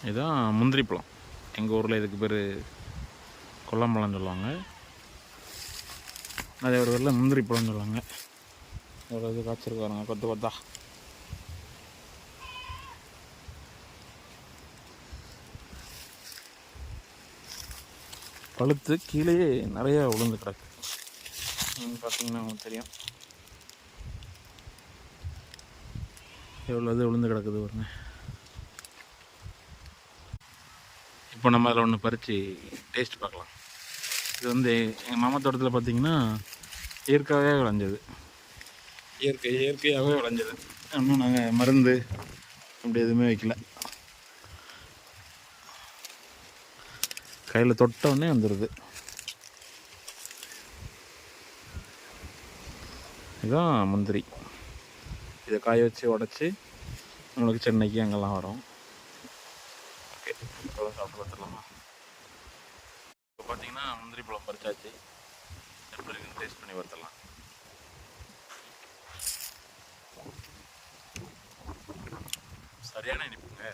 இதுதான் முந்திரி பழம். எங்கள் ஊரில் இதுக்கு பேர் கொல்லம்பழம் சொல்லுவாங்க. அதே ஒரு ஊரில் முந்திரி பழம்னு சொல்லுவாங்க. ஒரு இது காய்ச்சிருக்கு பாருங்க, கொத்து கொத்தா. பழுத்து கீழே நிறைய உளுந்து கிடக்கு. பார்த்தீங்கன்னா உங்களுக்கு தெரியும் எவ்வளோ இது உளுந்து கிடக்குது பாருங்க. இப்போ நம்ம அதில் ஒன்று பறித்து டேஸ்ட் பார்க்கலாம். இது வந்து எங்கள் மாமா தோட்டத்தில் பார்த்தீங்கன்னா இயற்கையாகவே விளைஞ்சது. இயற்கையாகவே விளைஞ்சது. இன்னும் நாங்கள் மருந்து அப்படி எதுவுமே வைக்கல. கையில் தொட்டவுடனே வந்துடுது. இதுதான் முந்திரி. இதை காய வச்சு உடச்சி நம்மளுக்கு சென்னைக்கு அங்கெல்லாம் வரும். ஓகே, இப்போ சாப்பிட்டு பார்த்துடலாமா? இப்போ பார்த்தீங்கன்னா முந்திரி பழம் பறிச்சாச்சு. எப்படி இருக்குன்னு டேஸ்ட் பண்ணி பார்த்துடலாம். சரியான இனிப்புங்க.